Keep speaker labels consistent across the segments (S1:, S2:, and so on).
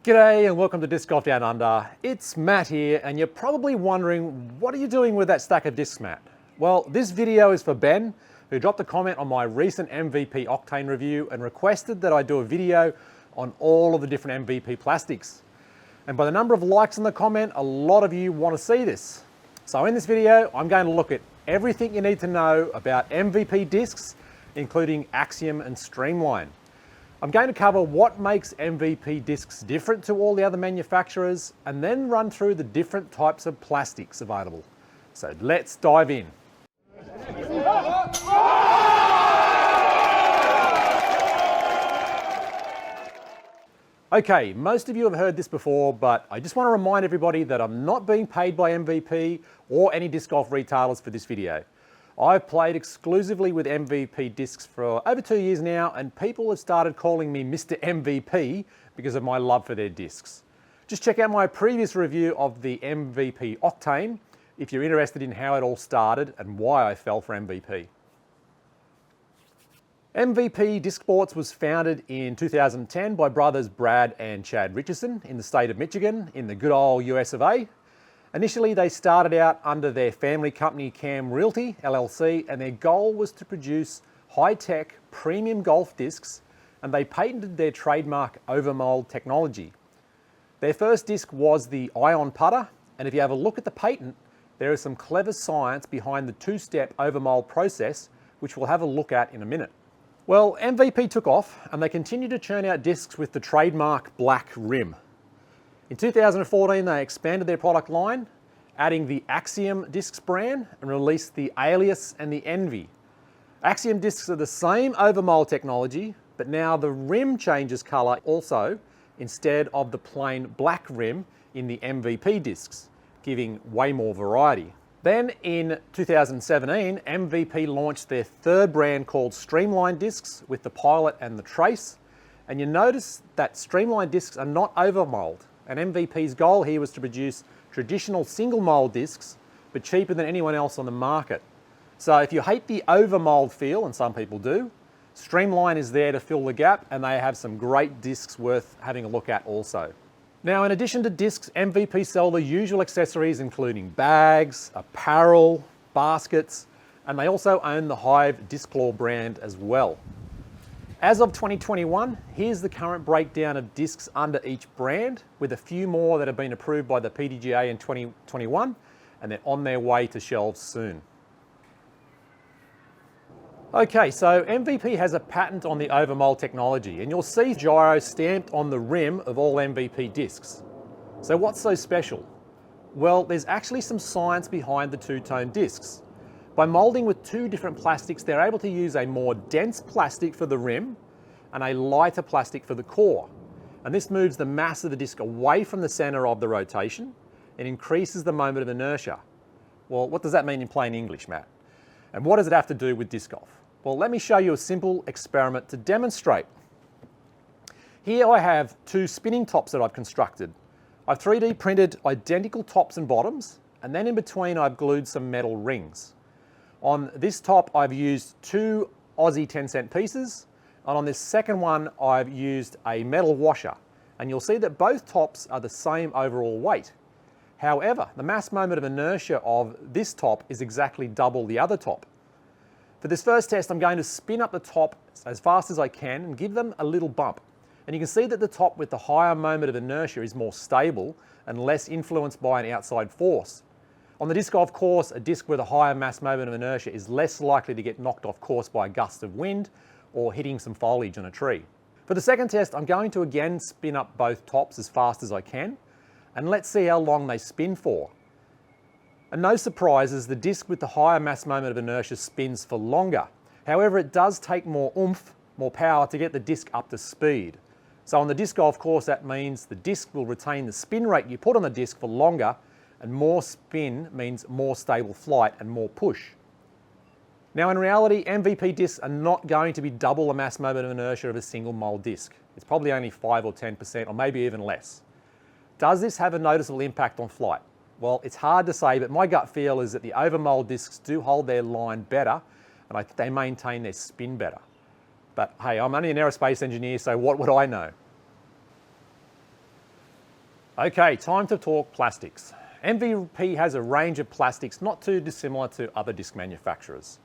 S1: G'day and welcome to Disc Golf Down Under. It's Matt here and you're probably wondering, what are you doing with that stack of discs, Matt? Well, this video is for Ben, who dropped a comment on my recent MVP Octane review and requested that I do a video on all of the different MVP plastics. And by the number of likes in the comment, a lot of you want to see this. So in this video, I'm going to look at everything you need to know about MVP discs, including Axiom and Streamline. I'm going to cover what makes MVP discs different to all the other manufacturers and then run through the different types of plastics available. So let's dive in. Okay, most of you have heard this before, but I just want to remind everybody that I'm not being paid by MVP or any disc golf retailers for this video. I've played exclusively with MVP discs for over 2 years now, and people have started calling me Mr. MVP because of my love for their discs. Just check out my previous review of the MVP Octane if you're interested in how it all started and why I fell for MVP. MVP Disc Sports was founded in 2010 by brothers Brad and Chad Richardson in the state of Michigan in the good old US of A. Initially, they started out under their family company Cam Realty, LLC, and their goal was to produce high-tech premium golf discs, and they patented their trademark overmold technology. Their first disc was the Ion Putter, and if you have a look at the patent, there is some clever science behind the two-step overmold process, which we'll have a look at in a minute. Well, MVP took off, and they continued to churn out discs with the trademark black rim. In 2014, they expanded their product line, adding the Axiom discs brand and released the Alias and the Envy. Axiom discs are the same overmold technology, but now the rim changes color also instead of the plain black rim in the MVP discs, giving way more variety. Then in 2017, MVP launched their third brand called Streamline discs with the Pilot and the Trace. And you notice that Streamline discs are not overmold. And MVP's goal here was to produce traditional single mold discs, but cheaper than anyone else on the market. So if you hate the overmold feel, and some people do, Streamline is there to fill the gap, and they have some great discs worth having a look at also. Now, in addition to discs, MVP sell the usual accessories, including bags, apparel, baskets, and they also own the Hive Disclaw brand as well. As of 2021, here's the current breakdown of discs under each brand, with a few more that have been approved by the PDGA in 2021, and they're on their way to shelves soon. Okay, so MVP has a patent on the overmold technology, and you'll see gyro stamped on the rim of all MVP discs. So what's so special? Well, there's actually some science behind the two-tone discs. By molding with two different plastics, they're able to use a more dense plastic for the rim and a lighter plastic for the core. And this moves the mass of the disc away from the center of the rotation and increases the moment of inertia. Well, what does that mean in plain English, Matt? And what does it have to do with disc golf? Well, let me show you a simple experiment to demonstrate. Here I have two spinning tops that I've constructed. I've 3D printed identical tops and bottoms, and then in between I've glued some metal rings. On this top, I've used two Aussie 10-cent pieces, and on this second one, I've used a metal washer. And you'll see that both tops are the same overall weight. However, the mass moment of inertia of this top is exactly double the other top. For this first test, I'm going to spin up the top as fast as I can and give them a little bump. And you can see that the top with the higher moment of inertia is more stable and less influenced by an outside force. On the disc golf course, a disc with a higher mass moment of inertia is less likely to get knocked off course by a gust of wind or hitting some foliage on a tree. For the second test, I'm going to again spin up both tops as fast as I can, and let's see how long they spin for. And no surprises, the disc with the higher mass moment of inertia spins for longer. However, it does take more oomph, more power to get the disc up to speed. So on the disc golf course, that means the disc will retain the spin rate you put on the disc for longer, and more spin means more stable flight and more push. Now in reality, MVP discs are not going to be double the mass moment of inertia of a single mold disc. It's probably only 5 or 10%, or maybe even less. Does this have a noticeable impact on flight? Well, it's hard to say, but my gut feel is that the overmold discs do hold their line better, and they maintain their spin better. But hey, I'm only an aerospace engineer, so what would I know? Okay, time to talk plastics. MVP has a range of plastics not too dissimilar to other disc manufacturers.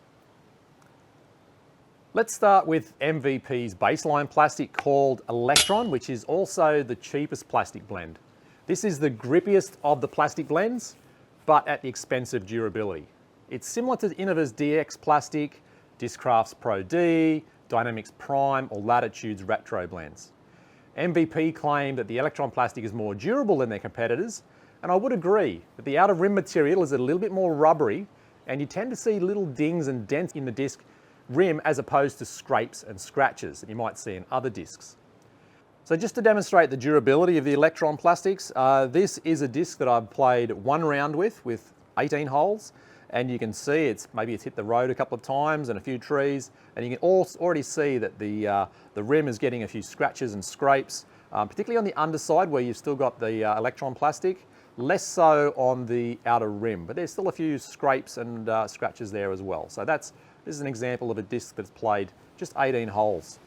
S1: Let's start with MVP's baseline plastic called Electron, which is also the cheapest plastic blend. This is the grippiest of the plastic blends, but at the expense of durability. It's similar to Innova's DX plastic, Discraft's Pro D, Dynamics Prime, or Latitude's Retro blends. MVP claim that the Electron plastic is more durable than their competitors, and I would agree that the outer rim material is a little bit more rubbery, and you tend to see little dings and dents in the disc rim as opposed to scrapes and scratches that you might see in other discs. So just to demonstrate the durability of the Electron plastics, this is a disc that I've played one round with 18 holes, and you can see it's hit the road a couple of times and a few trees, and you can already see that the rim is getting a few scratches and scrapes, particularly on the underside where you've still got the Electron plastic, less so on the outer rim, but there's still a few scrapes and scratches there as well. So this is an example of a disc that's played just 18 holes.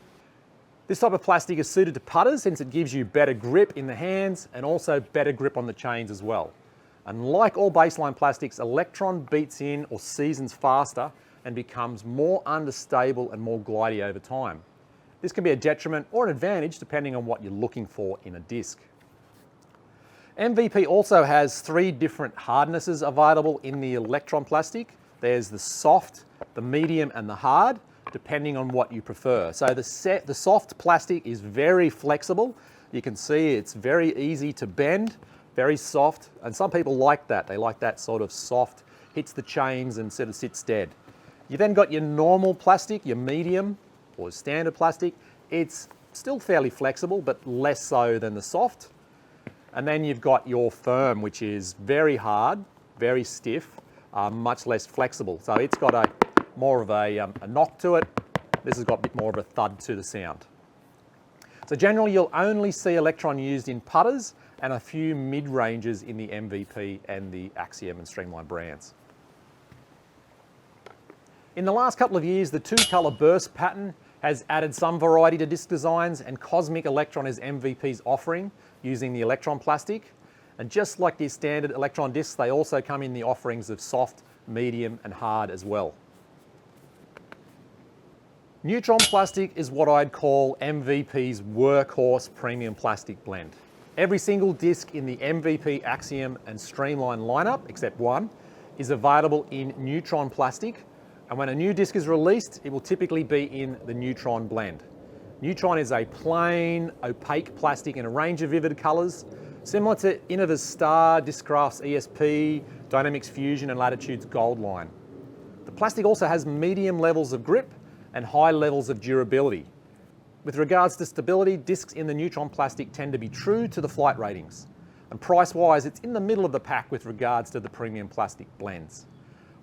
S1: This type of plastic is suited to putters since it gives you better grip in the hands and also better grip on the chains as well. And like all baseline plastics, Electron beats in or seasons faster and becomes more understable and more glidey over time. This can be a detriment or an advantage depending on what you're looking for in a disc. MVP also has 3 different hardnesses available in the Electron plastic. There's the soft, the medium, and the hard, depending on what you prefer. So the soft plastic is very flexible. You can see it's very easy to bend, very soft, and some people like that. They like that sort of soft, hits the chains and sort of sits dead. You then got your normal plastic, your medium or standard plastic. It's still fairly flexible, but less so than the soft. And then you've got your firm, which is very hard, very stiff, much less flexible. So it's got more of a knock to it. This has got a bit more of a thud to the sound. So generally you'll only see Electron used in putters and a few mid-ranges in the MVP and the Axiom and Streamline brands. In the last couple of years, the 2-colour burst pattern has added some variety to disc designs, and Cosmic Electron is MVP's offering using the Electron plastic. And just like the standard Electron discs, they also come in the offerings of soft, medium, and hard as well. Neutron plastic is what I'd call MVP's workhorse premium plastic blend. Every single disc in the MVP, Axiom, and Streamline lineup, except one, is available in Neutron plastic. And when a new disc is released, it will typically be in the Neutron blend. Neutron is a plain, opaque plastic in a range of vivid colours, similar to Innova's Star, Discraft's ESP, Dynamics Fusion, and Latitude's Gold line. The plastic also has medium levels of grip and high levels of durability. With regards to stability, discs in the Neutron plastic tend to be true to the flight ratings. And price-wise, it's in the middle of the pack with regards to the premium plastic blends.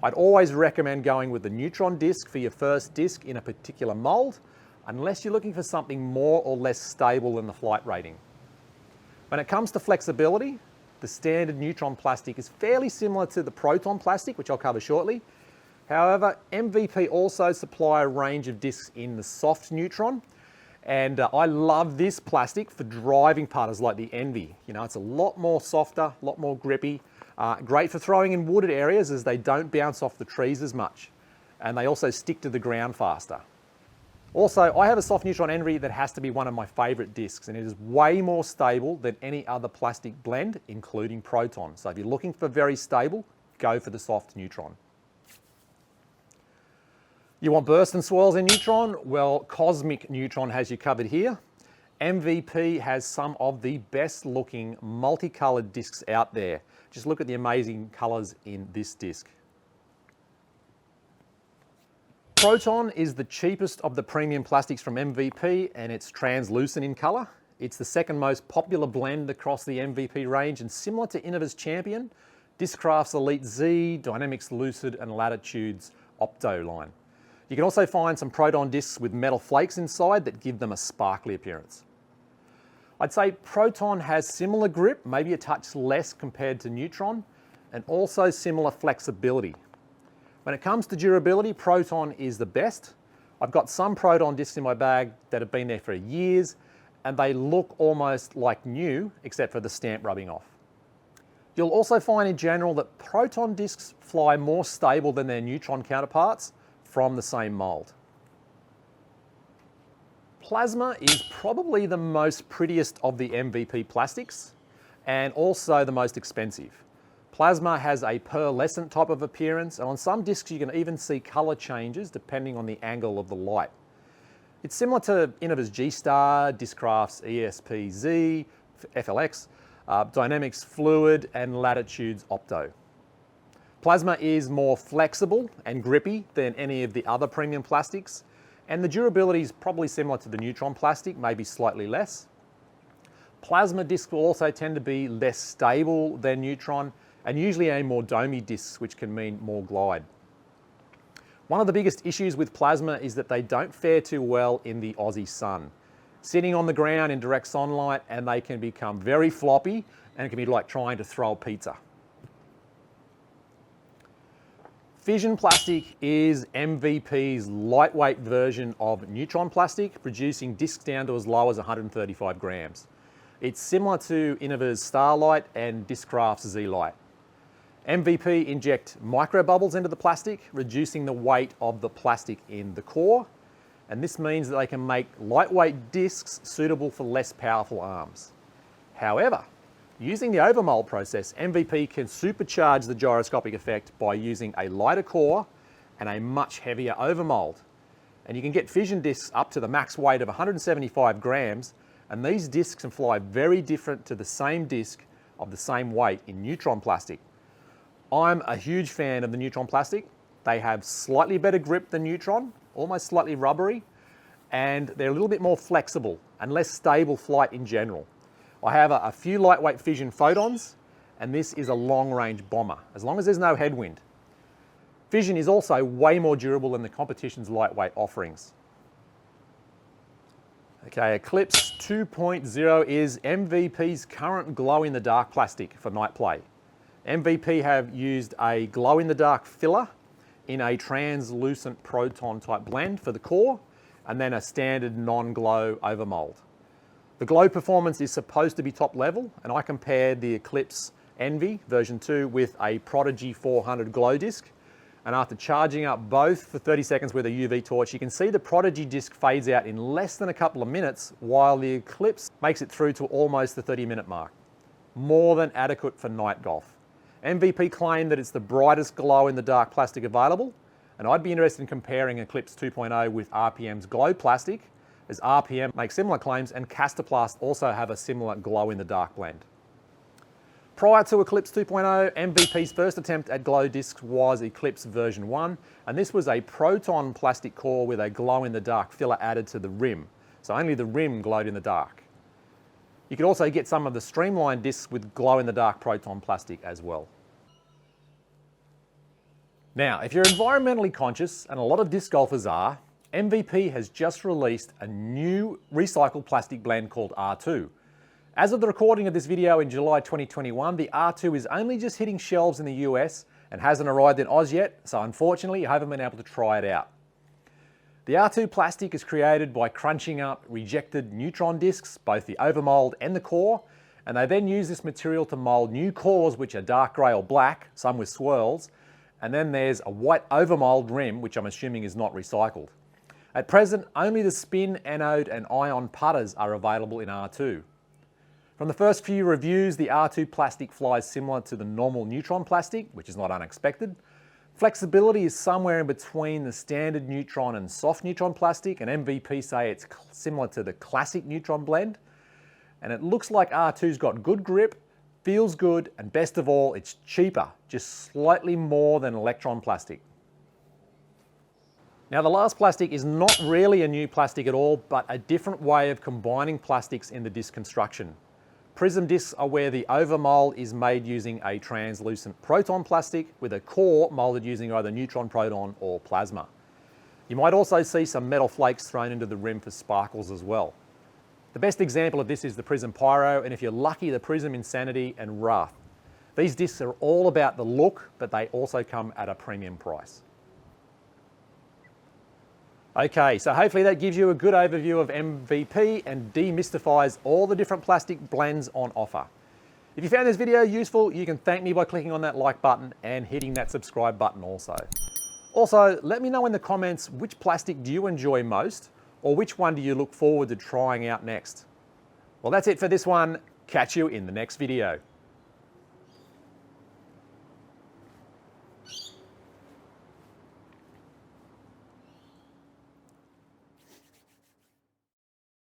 S1: I'd always recommend going with the Neutron disc for your first disc in a particular mould, unless you're looking for something more or less stable than the flight rating. When it comes to flexibility, the standard Neutron plastic is fairly similar to the Proton plastic, which I'll cover shortly. However, MVP also supply a range of discs in the soft Neutron, and I love this plastic for driving putters like the Envy. You know, it's a lot more softer, a lot more grippy, great for throwing in wooded areas as they don't bounce off the trees as much, and they also stick to the ground faster. Also, I have a soft Neutron Envy that has to be one of my favourite discs, and it is way more stable than any other plastic blend, including Proton. So if you're looking for very stable, go for the soft Neutron. You want burst and swirls in Neutron? Well, Cosmic Neutron has you covered here. MVP has some of the best looking multicoloured discs out there. Just look at the amazing colours in this disc. Proton is the cheapest of the premium plastics from MVP, and it's translucent in colour. It's the second most popular blend across the MVP range, and similar to Innova's Champion, Discraft's Elite Z, Dynamics Lucid, and Latitude's Opto line. You can also find some Proton discs with metal flakes inside that give them a sparkly appearance. I'd say Proton has similar grip, maybe a touch less compared to Neutron, and also similar flexibility. When it comes to durability, Proton is the best. I've got some Proton discs in my bag that have been there for years, and they look almost like new, except for the stamp rubbing off. You'll also find in general that proton discs fly more stable than their neutron counterparts from the same mold. Plasma is probably the most prettiest of the MVP plastics and also the most expensive. Plasma has a pearlescent type of appearance, and on some discs you can even see colour changes depending on the angle of the light. It's similar to Innova's G-Star, Discraft's ESP-Z, FLX, Dynamics Fluid and Latitude's Opto. Plasma is more flexible and grippy than any of the other premium plastics, and the durability is probably similar to the Neutron plastic, maybe slightly less. Plasma discs will also tend to be less stable than Neutron and usually aim more domey discs, which can mean more glide. One of the biggest issues with plasma is that they don't fare too well in the Aussie sun. Sitting on the ground in direct sunlight, and they can become very floppy and it can be like trying to throw a pizza. Fission plastic is MVP's lightweight version of Neutron plastic, producing discs down to as low as 135 grams. It's similar to Innova's Starlight and Discraft's Z-Light. MVP inject microbubbles into the plastic, reducing the weight of the plastic in the core, and this means that they can make lightweight discs suitable for less powerful arms. However, using the overmold process, MVP can supercharge the gyroscopic effect by using a lighter core and a much heavier overmold. And you can get fission discs up to the max weight of 175 grams, and these discs can fly very different to the same disc of the same weight in Neutron plastic. I'm a huge fan of the Neutron plastic. They have slightly better grip than Neutron, almost slightly rubbery, and they're a little bit more flexible and less stable flight in general. I have a few lightweight fission photons, and this is a long-range bomber, as long as there's no headwind. Fission is also way more durable than the competition's lightweight offerings. Okay, Eclipse 2.0 is MVP's current glow-in-the-dark plastic for night play. MVP have used a glow-in-the-dark filler in a translucent proton type blend for the core, and then a standard non-glow overmold. The glow performance is supposed to be top level, and I compared the Eclipse Envy version 2 with a Prodigy 400 glow disc, and after charging up both for 30 seconds with a UV torch, you can see the Prodigy disc fades out in less than a couple of minutes, while the Eclipse makes it through to almost the 30-minute mark. More than adequate for night golf. MVP claim that it's the brightest glow-in-the-dark plastic available, and I'd be interested in comparing Eclipse 2.0 with RPM's glow plastic, as RPM makes similar claims and Castoplast also have a similar glow-in-the-dark blend. Prior to Eclipse 2.0, MVP's first attempt at glow discs was Eclipse version 1, and this was a Proton plastic core with a glow-in-the-dark filler added to the rim, so only the rim glowed in the dark. You could also get some of the Streamline discs with glow-in-the-dark Proton plastic as well. Now, if you're environmentally conscious, and a lot of disc golfers are, MVP has just released a new recycled plastic blend called R2. As of the recording of this video in July 2021, the R2 is only just hitting shelves in the US and hasn't arrived in Oz yet, so unfortunately I haven't been able to try it out. The R2 plastic is created by crunching up rejected Neutron discs, both the overmold and the core, and they then use this material to mold new cores which are dark grey or black, some with swirls, and then there's a white overmold rim, which I'm assuming is not recycled. At present, only the spin, anode and ion putters are available in R2. From the first few reviews, the R2 plastic flies similar to the normal Neutron plastic, which is not unexpected. Flexibility is somewhere in between the standard Neutron and soft Neutron plastic, and MVP say it's similar to the classic Neutron blend. And it looks like R2's got good grip, feels good, and best of all, it's cheaper, just slightly more than Electron plastic. Now, the last plastic is not really a new plastic at all, but a different way of combining plastics in the disc construction. Prism discs are where the overmold is made using a translucent Proton plastic with a core molded using either Neutron, Proton or plasma. You might also see some metal flakes thrown into the rim for sparkles as well. The best example of this is the Prism Pyro, and if you're lucky, the Prism Insanity and Wrath. These discs are all about the look, but they also come at a premium price. Okay, so hopefully that gives you a good overview of MVP and demystifies all the different plastic blends on offer. If you found this video useful, you can thank me by clicking on that like button and hitting that subscribe button also. Also, let me know in the comments which plastic do you enjoy most, or which one do you look forward to trying out next. Well, that's it for this one. Catch you in the next video.